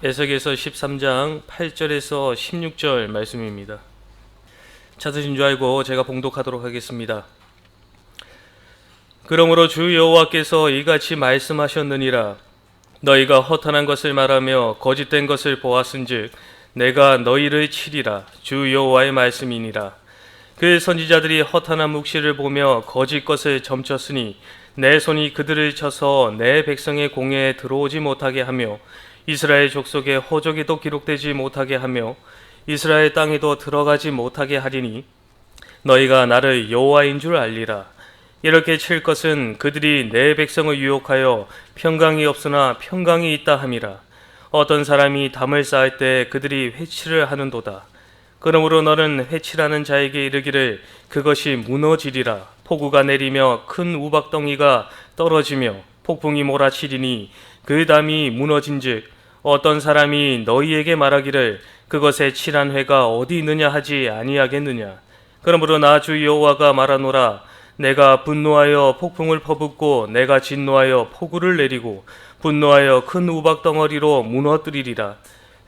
에스겔서 13장 8절에서 16절 말씀입니다. 찾으신 줄 알고 제가 봉독하도록 하겠습니다. 그러므로 주 여호와께서 이같이 말씀하셨느니라. 너희가 허탄한 것을 말하며 거짓된 것을 보았은즉 내가 너희를 치리라. 주 여호와의 말씀이니라. 그 선지자들이 허탄한 묵시를 보며 거짓 것을 점쳤으니 내 손이 그들을 쳐서 내 백성의 공회에 들어오지 못하게 하며 이스라엘 족속의 호적에도 기록되지 못하게 하며 이스라엘 땅에도 들어가지 못하게 하리니 너희가 나를 여호와인 줄 알리라. 이렇게 칠 것은 그들이 내 백성을 유혹하여 평강이 없으나 평강이 있다 함이라. 어떤 사람이 담을 쌓을 때 그들이 회치를 하는도다. 그러므로 너는 회치라는 자에게 이르기를 그것이 무너지리라. 폭우가 내리며 큰 우박덩이가 떨어지며 폭풍이 몰아치리니 그 담이 무너진즉 어떤 사람이 너희에게 말하기를 그것에 칠한 회가 어디 있느냐 하지 아니하겠느냐. 그러므로 나 주 여호와가 말하노라. 내가 분노하여 폭풍을 퍼붓고 내가 진노하여 폭우를 내리고 분노하여 큰 우박덩어리로 무너뜨리리라.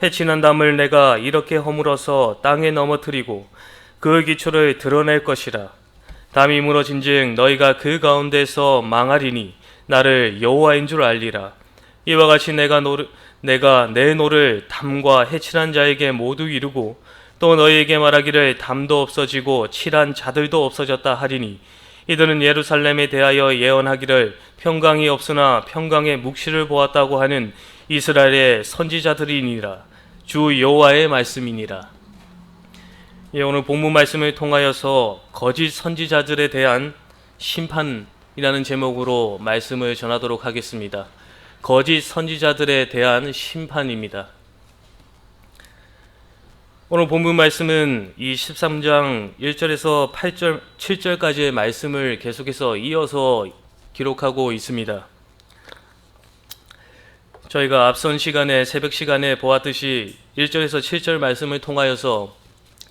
회친한 담을 내가 이렇게 허물어서 땅에 넘어뜨리고 그 기초를 드러낼 것이라. 담이 무너진즉 너희가 그 가운데서 망하리니 나를 여호와인 줄 알리라. 이와 같이 내가 내 노를 담과 해칠한 자에게 모두 이루고 또 너희에게 말하기를 담도 없어지고 칠한 자들도 없어졌다 하리니 이들은 예루살렘에 대하여 예언하기를 평강이 없으나 평강의 묵시를 보았다고 하는 이스라엘의 선지자들이니라. 주 여호와의 말씀이니라. 오늘 본문 말씀을 통하여서 거짓 선지자들에 대한 심판이라는 제목으로 말씀을 전하도록 하겠습니다. 거짓 선지자들에 대한 심판입니다. 오늘 본문 말씀은 이 13장 1절에서 8절, 7절까지의 말씀을 계속해서 이어서 기록하고 있습니다. 저희가 앞선 시간에 새벽 시간에 보았듯이 1절에서 7절 말씀을 통하여서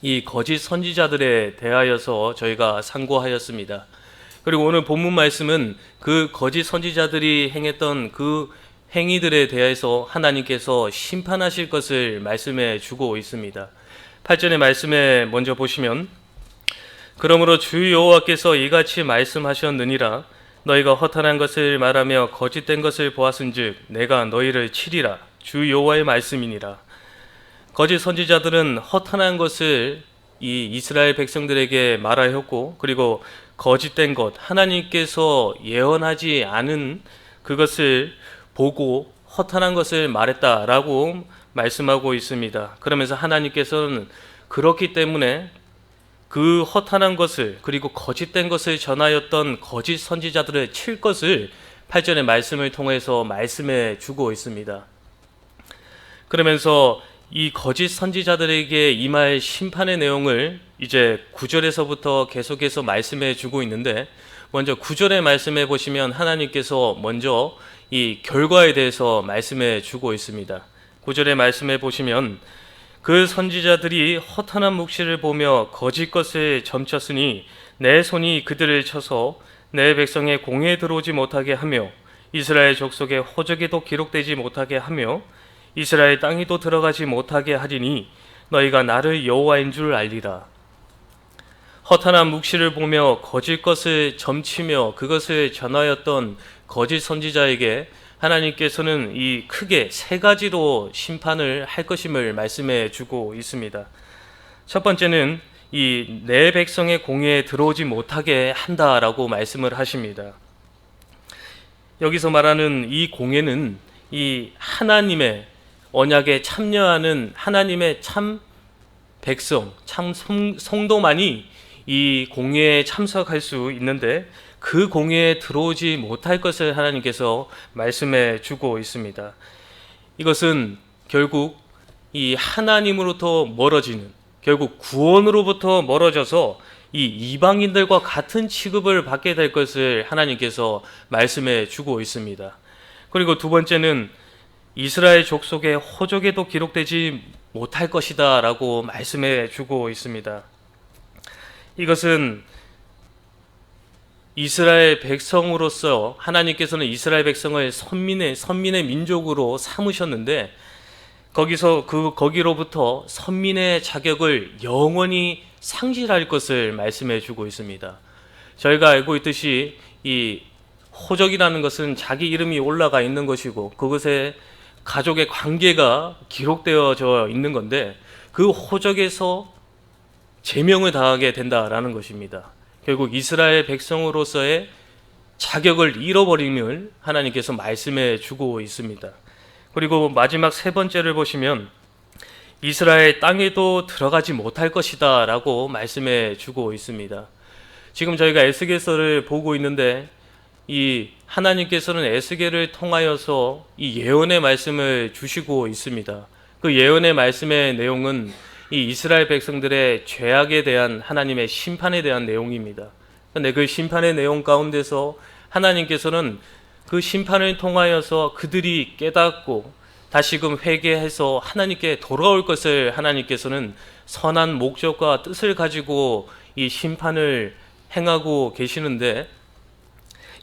이 거짓 선지자들에 대하여서 저희가 상고하였습니다. 그리고 오늘 본문 말씀은 그 거짓 선지자들이 행했던 그 행위들에 대해서 하나님께서 심판하실 것을 말씀해 주고 있습니다. 8절의 말씀에 먼저 보시면 그러므로 주 여호와께서 이같이 말씀하셨느니라. 너희가 허탄한 것을 말하며 거짓된 것을 보았은즉 내가 너희를 치리라. 주 여호와의 말씀이니라. 거짓 선지자들은 허탄한 것을 이 이스라엘 백성들에게 말하였고 그리고 거짓된 것, 하나님께서 예언하지 않은 그것을 보고 허탄한 것을 말했다라고 말씀하고 있습니다. 그러면서 하나님께서는 그렇기 때문에 그 허탄한 것을 그리고 거짓된 것을 전하였던 거짓 선지자들을 칠 것을 8절의 말씀을 통해서 말씀해 주고 있습니다. 그러면서 이 거짓 선지자들에게 임할 심판의 내용을 이제 9절에서부터 계속해서 말씀해 주고 있는데 먼저 9절의 말씀해 보시면 하나님께서 먼저 이 결과에 대해서 말씀해 주고 있습니다. 9절의 말씀해 보시면 그 선지자들이 허탄한 묵시를 보며 거짓 것을 점쳤으니 내 손이 그들을 쳐서 내 백성의 공회에 들어오지 못하게 하며 이스라엘 족속의 호적에도 기록되지 못하게 하며 이스라엘 땅에도 들어가지 못하게 하리니 너희가 나를 여호와인 줄 알리라. 허탄한 묵시를 보며 거짓 것을 점치며 그것을 전하였던 거짓 선지자에게 하나님께서는 이 크게 세 가지로 심판을 할 것임을 말씀해 주고 있습니다. 첫 번째는 이 내 백성의 공회에 들어오지 못하게 한다라고 말씀을 하십니다. 여기서 말하는 이 공회는 이 하나님의 언약에 참여하는 하나님의 참 백성, 참 성도만이 이 공회에 참석할 수 있는데 그 공회에 들어오지 못할 것을 하나님께서 말씀해 주고 있습니다. 이것은 결국 이 하나님으로부터 멀어지는, 결국 구원으로부터 멀어져서 이 이방인들과 같은 취급을 받게 될 것을 하나님께서 말씀해 주고 있습니다. 그리고 두 번째는 이스라엘 족속의 호적에도 기록되지 못할 것이다 라고 말씀해 주고 있습니다. 이것은 이스라엘 백성으로서 하나님께서는 이스라엘 백성을 선민의 민족으로 삼으셨는데 거기로부터 선민의 자격을 영원히 상실할 것을 말씀해 주고 있습니다. 저희가 알고 있듯이 이 호적이라는 것은 자기 이름이 올라가 있는 것이고 그것에 가족의 관계가 기록되어져 있는 건데 그 호적에서 제명을 당하게 된다라는 것입니다. 결국 이스라엘 백성으로서의 자격을 잃어버림을 하나님께서 말씀해 주고 있습니다. 그리고 마지막 세 번째를 보시면 이스라엘 땅에도 들어가지 못할 것이다 라고 말씀해 주고 있습니다. 지금 저희가 에스겔서를 보고 있는데 이 하나님께서는 에스겔을 통하여서 이 예언의 말씀을 주시고 있습니다. 그 예언의 말씀의 내용은 이 이스라엘 백성들의 죄악에 대한 하나님의 심판에 대한 내용입니다. 그런데 그 심판의 내용 가운데서 하나님께서는 그 심판을 통하여서 그들이 깨닫고 다시금 회개해서 하나님께 돌아올 것을 하나님께서는 선한 목적과 뜻을 가지고 이 심판을 행하고 계시는데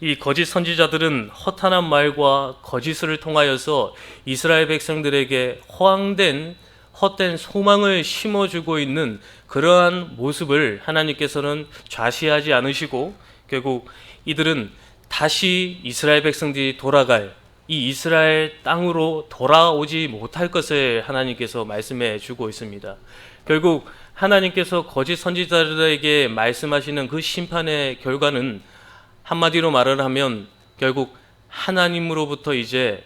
이 거짓 선지자들은 허탄한 말과 거짓을 통하여서 이스라엘 백성들에게 헛된 소망을 심어주고 있는 그러한 모습을 하나님께서는 좌시하지 않으시고 결국 이들은 다시 이스라엘 백성들이 돌아갈 이 이스라엘 땅으로 돌아오지 못할 것을 하나님께서 말씀해 주고 있습니다. 결국 하나님께서 거짓 선지자들에게 말씀하시는 그 심판의 결과는 한마디로 말을 하면 결국 하나님으로부터 이제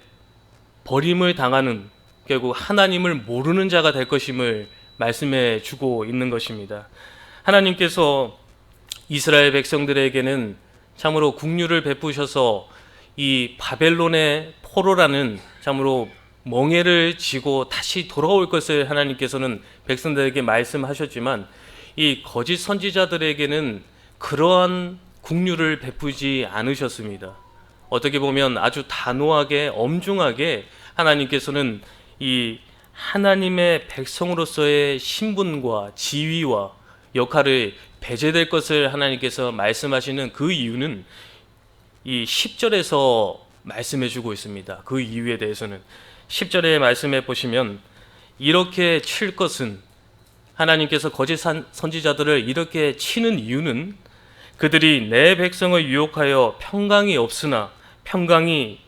버림을 당하는 결국 하나님을 모르는 자가 될 것임을 말씀해 주고 있는 것입니다. 하나님께서 이스라엘 백성들에게는 참으로 국류를 베푸셔서 이 바벨론의 포로라는 참으로 멍에를 지고 다시 돌아올 것을 하나님께서는 백성들에게 말씀하셨지만 이 거짓 선지자들에게는 그러한 국류를 베푸지 않으셨습니다. 어떻게 보면 아주 단호하게 엄중하게 하나님께서는 이 하나님의 백성으로서의 신분과 지위와 역할을 배제될 것을 하나님께서 말씀하시는 그 이유는 이 10절에서 말씀해 주고 있습니다. 그 이유에 대해서는 10절의 말씀에 보시면 이렇게 칠 것은 하나님께서 거짓 선지자들을 이렇게 치는 이유는 그들이 내 백성을 유혹하여 평강이 없으나 평강이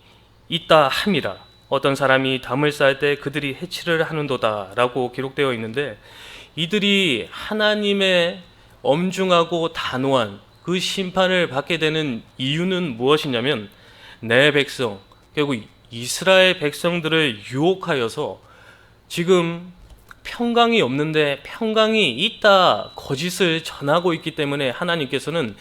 있다 함이라. 어떤 사람이 담을 쌓을 때 그들이 해치를 하는도다 라고 기록되어 있는데 이들이 하나님의 엄중하고 단호한 그 심판을 받게 되는 이유는 무엇이냐면 내 백성, 결국 이스라엘 백성들을 유혹하여서 지금 평강이 없는데 평강이 있다 거짓을 전하고 있기 때문에 하나님께서는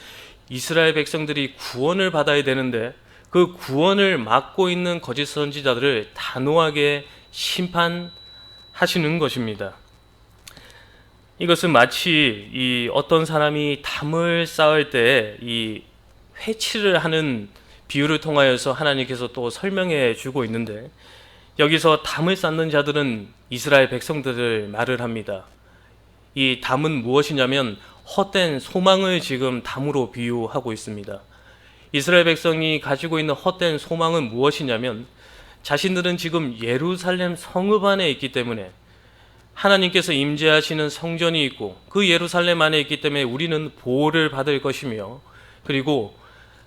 이스라엘 백성들이 구원을 받아야 되는데 그 구원을 막고 있는 거짓 선지자들을 단호하게 심판하시는 것입니다. 이것은 마치 이 어떤 사람이 담을 쌓을 때 이 회치를 하는 비유를 통하여서 하나님께서 또 설명해 주고 있는데 여기서 담을 쌓는 자들은 이스라엘 백성들을 말을 합니다. 이 담은 무엇이냐면 헛된 소망을 지금 담으로 비유하고 있습니다. 이스라엘 백성이 가지고 있는 헛된 소망은 무엇이냐면 자신들은 지금 예루살렘 성읍 안에 있기 때문에 하나님께서 임재하시는 성전이 있고 그 예루살렘 안에 있기 때문에 우리는 보호를 받을 것이며 그리고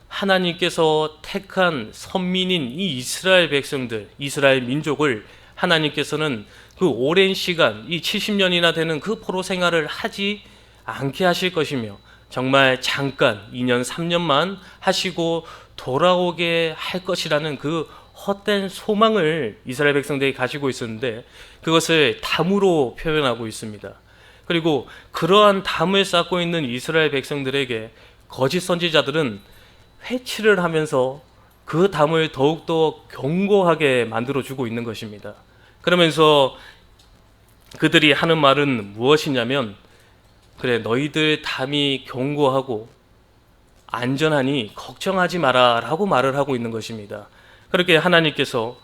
하나님께서 택한 선민인 이 이스라엘 백성들, 이스라엘 민족을 하나님께서는 그 오랜 시간, 이 70년이나 되는 그 포로 생활을 하지 않게 하실 것이며 정말 잠깐 2년, 3년만 하시고 돌아오게 할 것이라는 그 헛된 소망을 이스라엘 백성들이 가지고 있었는데 그것을 담으로 표현하고 있습니다. 그리고 그러한 담을 쌓고 있는 이스라엘 백성들에게 거짓 선지자들은 회치를 하면서 그 담을 더욱더 견고하게 만들어주고 있는 것입니다. 그러면서 그들이 하는 말은 무엇이냐면 그래 너희들 담이 견고하고 안전하니 걱정하지 마라 라고 말을 하고 있는 것입니다. 그렇게 하나님께서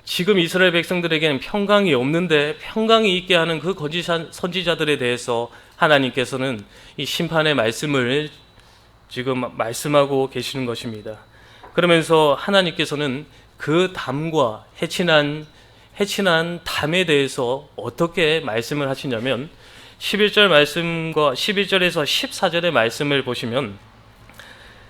지금 이스라엘 백성들에게는 평강이 없는데 평강이 있게 하는 그 거짓 선지자들에 대해서 하나님께서는 이 심판의 말씀을 지금 말씀하고 계시는 것입니다. 그러면서 하나님께서는 그 담과 해친한 해친한 담에 대해서 어떻게 말씀을 하시냐면 11절 말씀과 11절에서 14절의 말씀을 보시면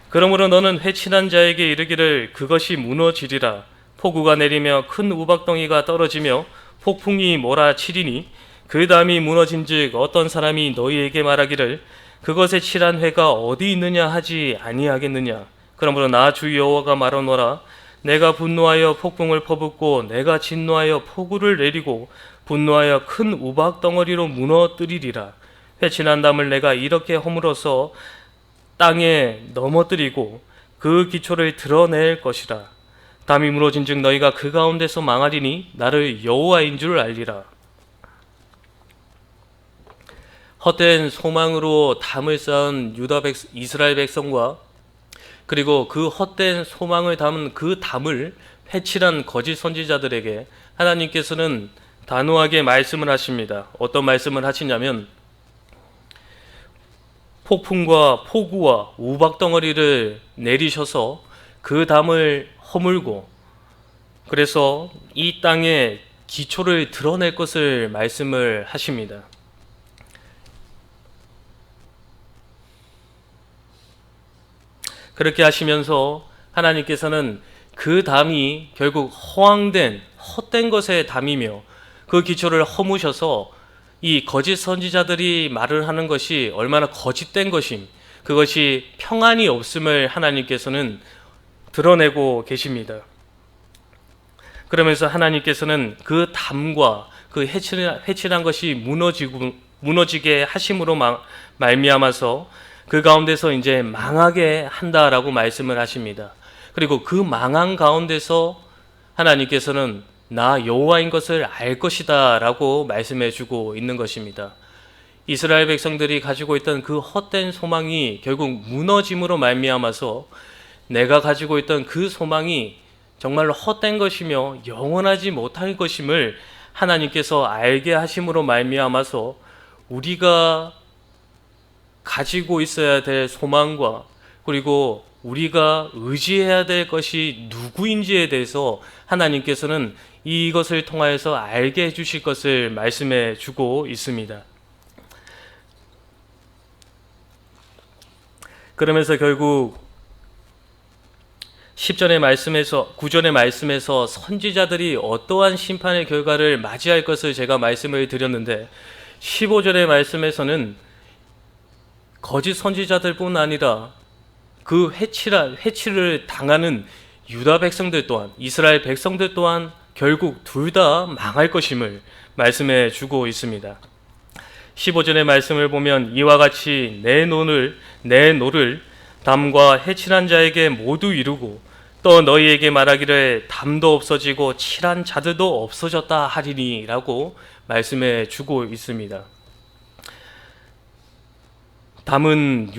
그러므로 너는 회친한 자에게 이르기를 그것이 무너지리라. 폭우가 내리며 큰 우박덩이가 떨어지며 폭풍이 몰아치리니 그 담이 무너진즉 어떤 사람이 너희에게 말하기를 그것에 칠한 회가 어디 있느냐 하지 아니하겠느냐. 그러므로 나 주 여호와가 말하노라. 내가 분노하여 폭풍을 퍼붓고 내가 진노하여 폭우를 내리고 분노하여 큰 우박덩어리로 무너뜨리리라. 회친한 담을 내가 이렇게 허물어서 땅에 넘어뜨리고 그 기초를 드러낼 것이라. 담이 무너진즉 너희가 그 가운데서 망하리니 나를 여호와인 줄 알리라. 헛된 소망으로 담을 쌓은 이스라엘 백성과 그리고 그 헛된 소망을 담은 그 담을 회칠한 거짓 선지자들에게 하나님께서는 단호하게 말씀을 하십니다. 어떤 말씀을 하시냐면 폭풍과 폭우와 우박덩어리를 내리셔서 그 담을 허물고 그래서 이 땅의 기초를 드러낼 것을 말씀을 하십니다. 그렇게 하시면서 하나님께서는 그 담이 결국 허황된 헛된 것의 담이며 그 기초를 허무셔서 이 거짓 선지자들이 말을 하는 것이 얼마나 거짓된 것임, 그것이 평안이 없음을 하나님께서는 드러내고 계십니다. 그러면서 하나님께서는 그 담과 그 해칠한 것이 무너지게 하심으로 말미암아서 그 가운데서 이제 망하게 한다라고 말씀을 하십니다. 그리고 그 망한 가운데서 하나님께서는 나 여호와인 것을 알 것이다 라고 말씀해 주고 있는 것입니다. 이스라엘 백성들이 가지고 있던 그 헛된 소망이 결국 무너짐으로 말미암아서 내가 가지고 있던 그 소망이 정말로 헛된 것이며 영원하지 못할 것임을 하나님께서 알게 하심으로 말미암아서 우리가 가지고 있어야 될 소망과 그리고 우리가 의지해야 될 것이 누구인지에 대해서 하나님께서는 이것을 통하여서 알게 해주실 것을 말씀해 주고 있습니다. 그러면서 결국 10절의 말씀에서 9절의 말씀에서 선지자들이 어떠한 심판의 결과를 맞이할 것을 제가 말씀을 드렸는데 15절의 말씀에서는 거짓 선지자들뿐 아니라 그 회치를 당하는 유다 백성들 또한 이스라엘 백성들 또한 결국 둘 다 망할 것임을 말씀해 주고 있습니다. 15절의 말씀을 보면 이와 같이 내 노를 담과 해칠한 자에게 모두 이루고 또 너희에게 말하기를 담도 없어지고 칠한 자들도 없어졌다 하리니 라고 말씀해 주고 있습니다. 담은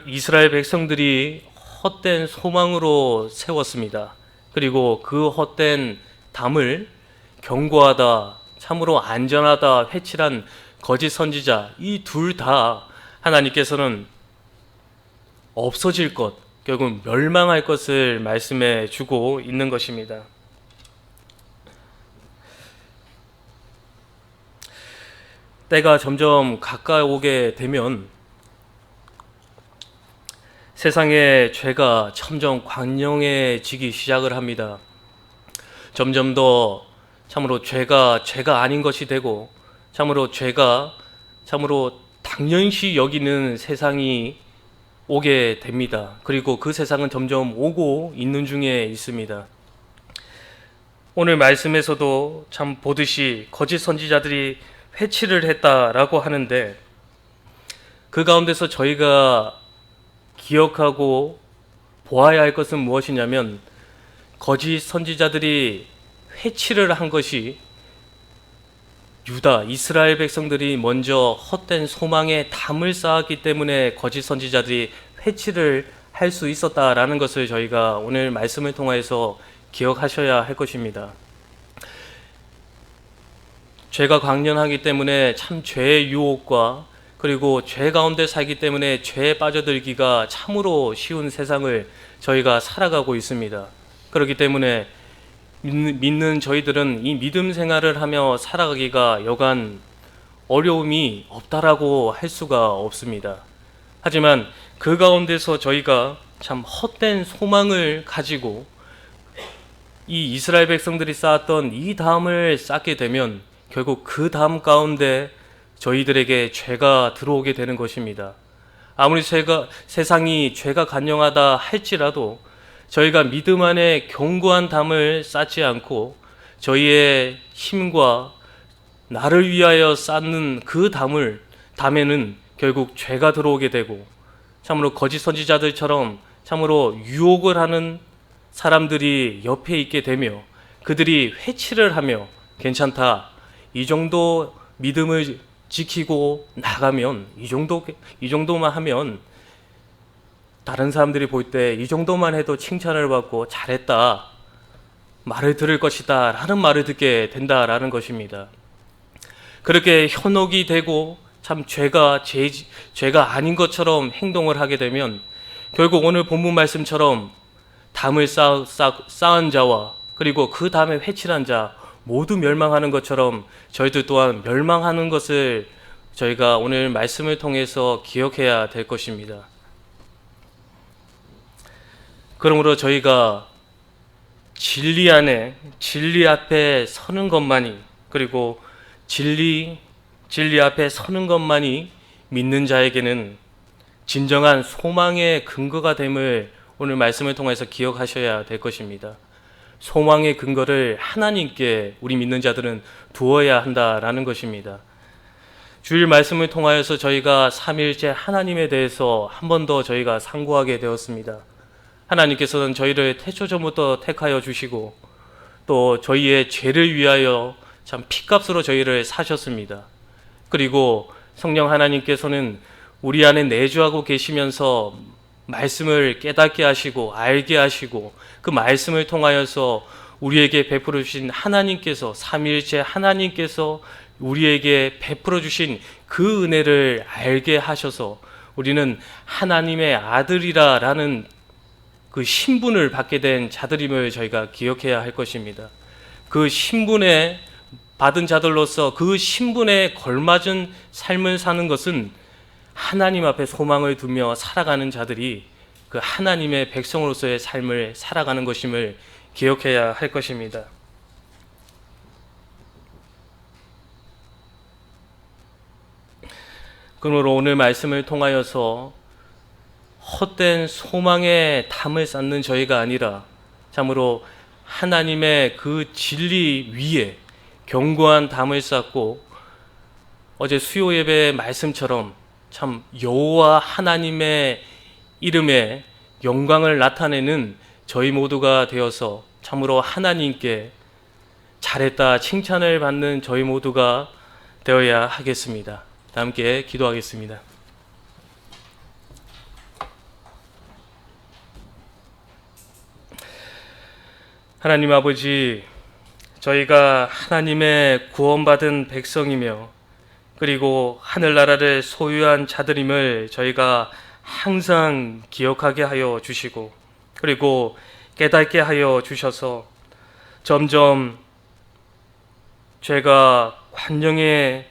이스라엘 백성들이 헛된 소망으로 세웠습니다. 그리고 그 헛된 담을 견고하다, 참으로 안전하다 회칠한 거짓 선지자 이 둘 다 하나님께서는 없어질 것, 결국 멸망할 것을 말씀해 주고 있는 것입니다. 때가 점점 가까워오게 되면 세상의 죄가 점점 광명해지기 시작을 합니다. 점점 더 참으로 죄가 아닌 것이 되고 참으로 죄가 참으로 당연시 여기는 세상이 오게 됩니다. 그리고 그 세상은 점점 오고 있는 중에 있습니다. 오늘 말씀에서도 참 보듯이 거짓 선지자들이 회치를 했다라고 하는데 그 가운데서 저희가 기억하고 보아야 할 것은 무엇이냐면 거짓 선지자들이 회치를 한 것이 이스라엘 백성들이 먼저 헛된 소망에 담을 쌓았기 때문에 거짓 선지자들이 회치를 할 수 있었다라는 것을 저희가 오늘 말씀을 통해서 기억하셔야 할 것입니다. 죄가 광연하기 때문에 참 죄의 유혹과 그리고 죄 가운데 살기 때문에 죄에 빠져들기가 참으로 쉬운 세상을 저희가 살아가고 있습니다. 그렇기 때문에 믿는 저희들은 이 믿음 생활을 하며 살아가기가 여간 어려움이 없다라고 할 수가 없습니다. 하지만 그 가운데서 저희가 참 헛된 소망을 가지고 이 이스라엘 백성들이 쌓았던 이 담을 쌓게 되면 결국 그 담 가운데 저희들에게 죄가 들어오게 되는 것입니다. 아무리 세상이 죄가 간영하다 할지라도 저희가 믿음 안에 견고한 담을 쌓지 않고 저희의 힘과 나를 위하여 쌓는 그 담에는 결국 죄가 들어오게 되고 참으로 거짓 선지자들처럼 참으로 유혹을 하는 사람들이 옆에 있게 되며 그들이 회치를 하며 괜찮다, 이 정도 믿음을 지키고 나가면 이 정도만 하면 다른 사람들이 볼 때 이 정도만 해도 칭찬을 받고 잘했다, 말을 들을 것이다 라는 말을 듣게 된다라는 것입니다. 그렇게 현혹이 되고 참 죄가 아닌 것처럼 행동을 하게 되면 결국 오늘 본문 말씀처럼 담을 쌓은 자와 그리고 그 담에 회칠한 자 모두 멸망하는 것처럼 저희들 또한 멸망하는 것을 저희가 오늘 말씀을 통해서 기억해야 될 것입니다. 그러므로 저희가 진리 앞에 서는 것만이, 그리고 진리 앞에 서는 것만이 믿는 자에게는 진정한 소망의 근거가 됨을 오늘 말씀을 통해서 기억하셔야 될 것입니다. 소망의 근거를 하나님께 우리 믿는 자들은 두어야 한다라는 것입니다. 주일 말씀을 통하여서 저희가 삼위일체 하나님에 대해서 한 번 더 저희가 상고하게 되었습니다. 하나님께서는 저희를 태초 전부터 택하여 주시고 또 저희의 죄를 위하여 참 피값으로 저희를 사셨습니다. 그리고 성령 하나님께서는 우리 안에 내주하고 계시면서 말씀을 깨닫게 하시고 알게 하시고 그 말씀을 통하여서 우리에게 베풀어 주신 하나님께서, 삼위일체 하나님께서 우리에게 베풀어 주신 그 은혜를 알게 하셔서 우리는 하나님의 아들이라는 그 신분을 받게 된 자들임을 저희가 기억해야 할 것입니다. 그 신분에 받은 자들로서 그 신분에 걸맞은 삶을 사는 것은 하나님 앞에 소망을 두며 살아가는 자들이 그 하나님의 백성으로서의 삶을 살아가는 것임을 기억해야 할 것입니다. 그러므로 오늘 말씀을 통하여서 헛된 소망에 담을 쌓는 저희가 아니라 참으로 하나님의 그 진리 위에 견고한 담을 쌓고 어제 수요 예배 말씀처럼 참 여호와 하나님의 이름에 영광을 나타내는 저희 모두가 되어서 참으로 하나님께 잘했다 칭찬을 받는 저희 모두가 되어야 하겠습니다. 다 함께 기도하겠습니다. 하나님 아버지, 저희가 하나님의 구원받은 백성이며 그리고 하늘나라를 소유한 자들임을 저희가 항상 기억하게 하여 주시고 그리고 깨닫게 하여 주셔서 점점 죄가 관영의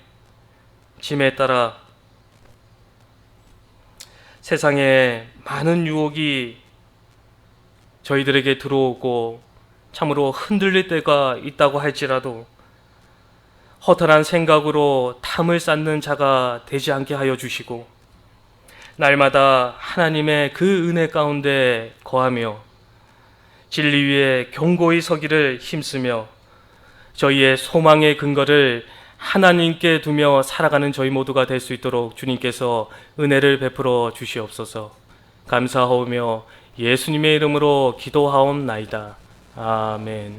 짐에 따라 세상에 많은 유혹이 저희들에게 들어오고 참으로 흔들릴 때가 있다고 할지라도 허탈한 생각으로 담을 쌓는 자가 되지 않게 하여 주시고 날마다 하나님의 그 은혜 가운데 거하며 진리 위에 견고히 서기를 힘쓰며 저희의 소망의 근거를 하나님께 두며 살아가는 저희 모두가 될 수 있도록 주님께서 은혜를 베풀어 주시옵소서. 감사하오며 예수님의 이름으로 기도하옵나이다. 아멘.